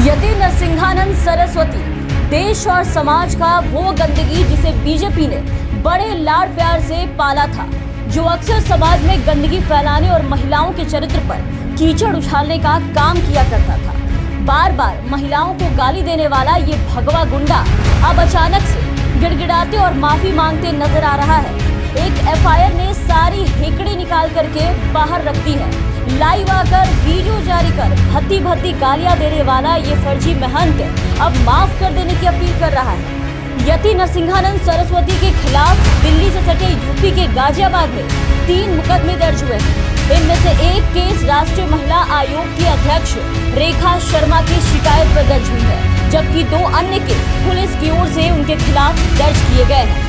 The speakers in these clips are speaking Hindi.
यति नरसिंहानंद सरस्वती देश और समाज का वो गंदगी जिसे बीजेपी ने बड़े लाड़ प्यार से पाला था, जो अक्सर समाज में गंदगी फैलाने और महिलाओं के चरित्र पर कीचड़ उछालने का काम किया करता था। बार बार महिलाओं को गाली देने वाला ये भगवा गुंडा अब अचानक से गिड़गिड़ाते और माफी मांगते नजर आ रहा है। एक एफआईआर ने सारी हेकड़ी निकाल करके बाहर रख दी है। लाइव आकर वीडियो जारी कर भद्दी भद्दी गालियां देने वाला ये फर्जी महंत अब माफ कर देने की अपील कर रहा है। यति नरसिंहानंद सरस्वती के खिलाफ दिल्ली से सटे यूपी के गाजियाबाद में 3 मुकदमे दर्ज हुए हैं। इनमें से एक केस राष्ट्रीय महिला आयोग की अध्यक्ष रेखा शर्मा की शिकायत पर दर्ज हुई है, जबकि 2 अन्य केस पुलिस की ओर से उनके खिलाफ दर्ज किए गए हैं।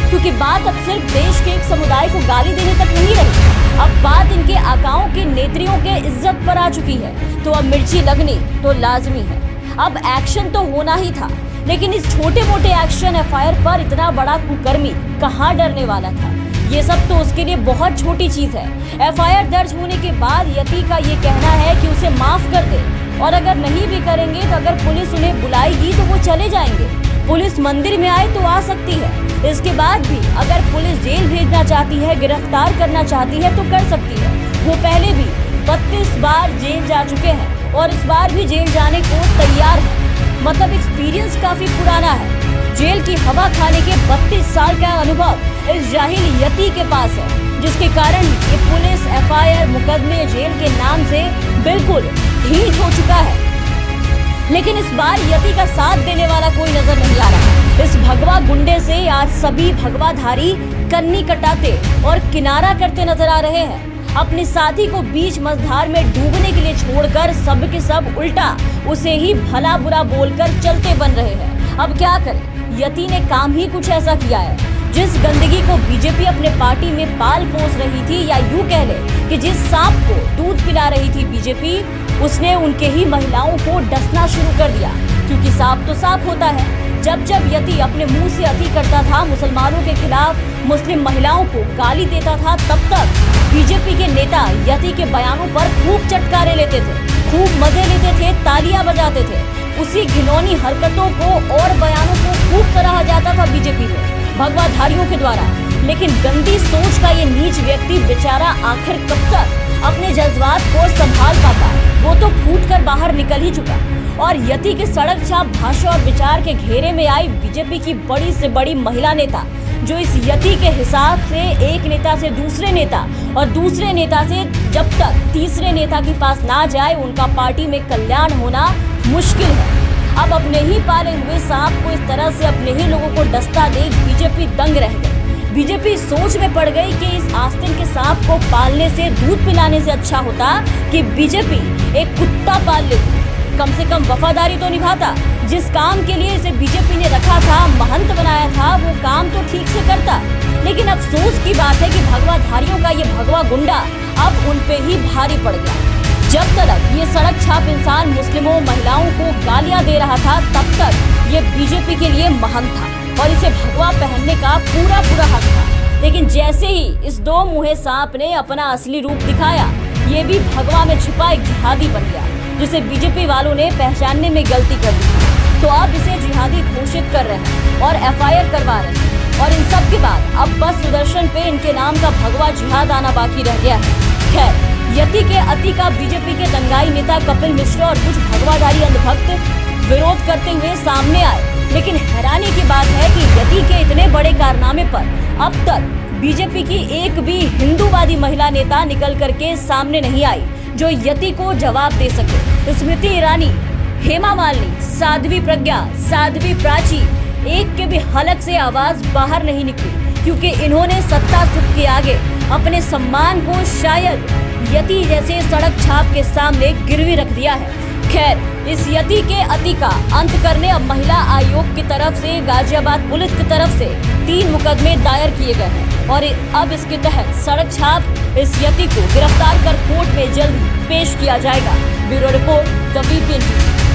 क्योंकि बात अब सिर्फ देश के एक समुदाय को गाली देने तक नहीं रही, अब बात इनके आकाओं के नेत्रियों के इज्जत पर आ चुकी है, तो अब मिर्ची लगनी तो लाजमी है। अब एक्शन तो होना ही था, लेकिन इस छोटे मोटे एक्शन एफआईआर पर इतना बड़ा कुकर्मी कहाँ डरने वाला था। ये सब तो उसके लिए बहुत छोटी चीज है। एफआईआर दर्ज होने के बाद यति का ये कहना है कि उसे माफ कर दे, और अगर नहीं भी करेंगे तो अगर पुलिस उन्हें बुलाएगी तो वो चले जाएंगे। पुलिस मंदिर में आए तो आ सकती है, इसके बाद भी अगर पुलिस जेल भेजना चाहती है, गिरफ्तार करना चाहती है तो कर सकती है। वो पहले भी 32 बार जेल जा चुके हैं और इस बार भी जेल जाने को तैयार है। मतलब एक्सपीरियंस काफी पुराना है। जेल की हवा खाने के 32 साल का अनुभव इस जाहिल यति के पास है, जिसके कारण ये पुलिस एफआईआर मुकदमे जेल के नाम से बिल्कुल ढीठ हो चुका है। लेकिन इस बार यति का साथ देने वाला कोई नजर नहीं आ रहा। इस भगवा गुंडे से आज सभी भगवाधारी कन्नी कटाते और किनारा करते नजर आ रहे हैं। अपने साथी को बीच मझधार में डूबने के लिए छोड़कर सब के सब उल्टा उसे ही भला बुरा बोलकर चलते बन रहे हैं। अब क्या करें, यति ने काम ही कुछ ऐसा किया है। जिस गंदगी को बीजेपी अपने पार्टी में पाल पोस रही थी, या यूं कह ले कि जिस सांप को दूध पिला रही थी बीजेपी, उसने उनके ही महिलाओं को डसना शुरू कर दिया। क्योंकि सांप तो सांप होता है। जब जब यति अपने मुंह से अति करता था, मुसलमानों के खिलाफ मुस्लिम महिलाओं को गाली देता था, तब तक बीजेपी के नेता यति के बयानों पर खूब चटकारे लेते थे, खूब मजे लेते थे, तालियां बजाते थे। उसी घिनौनी हरकतों को और बयानों को खूब सराहा जाता था बीजेपी में भगवाधारियों के द्वारा। लेकिन गंदी सोच का ये नीच व्यक्ति बेचारा आखिर कब तक अपने जज्बात को संभाल पाता? वो तो फूट कर बाहर निकल ही चुका। और यति के सड़क छाप भाषा और विचार के घेरे में आई बीजेपी की बड़ी से बड़ी महिला नेता, जो इस यति के हिसाब से एक नेता से दूसरे नेता और दूसरे नेता से जब तक तीसरे नेता के पास ना जाए, उनका पार्टी में कल्याण होना मुश्किल है। अब अपने ही पाले हुए सांप को इस तरह से अपने ही लोगों को डसता देख बीजेपी दंग रह गई। बीजेपी सोच में पड़ गई कि इस आस्तीन के सांप को पालने से, दूध पिलाने से अच्छा होता कि बीजेपी एक कुत्ता पाल लेती। कम से कम वफादारी तो निभाता। जिस काम के लिए इसे बीजेपी ने रखा था, महंत बनाया था, वो काम तो ठीक से करता। लेकिन अफसोस की बात है कि भगवाधारियों का ये भगवा गुंडा अब उन पे ही भारी पड़ गया। जब तक ये सड़क छाप इंसान मुस्लिमों, महिलाओं को गालियां दे रहा था, तब तक ये बीजेपी के लिए महंत था और इसे भगवा पहनने का पूरा हक था। लेकिन जैसे ही इस 2 मुँहे सांप ने अपना असली रूप दिखाया, ये भी भगवा में छुपा एक जिहादी बन गया, जिसे बीजेपी वालों ने पहचानने में गलती कर दी। तो अब इसे जिहादी घोषित कर रहे हैं और एफआईआर करवा रहे हैं। और इन सब के बाद अब बस सुदर्शन पे इनके नाम का भगवा जिहाद आना बाकी रह गया है। खैर, यति के अति का बीजेपी के दंगाई नेता कपिल मिश्रा और कुछ भगवाधारी अंधभक्त विरोध करते हुए सामने आए। लेकिन हैरानी की बात है कि यति के इतने बड़े कारनामे पर अब तक बीजेपी की एक भी हिंदूवादी महिला नेता निकल करके सामने नहीं आई, जो यति को जवाब दे सके। स्मृति ईरानी, हेमा मालिनी, साध्वी प्रज्ञा, साध्वी प्राची, एक के भी हलक से आवाज बाहर नहीं निकली, क्योंकि इन्होंने सत्ता सुख के आगे अपने सम्मान को शायद यति जैसे सड़क छाप के सामने गिरवी रख दिया है। खैर, इस यति के अति का अंत करने अब महिला आयोग की तरफ से गाजियाबाद पुलिस की तरफ से 3 मुकदमे दायर किए गए हैं और अब इसके तहत सड़क छाप इस यति को गिरफ्तार कर कोर्ट में जल्द पेश किया जाएगा। Bureau report, the VPN TV.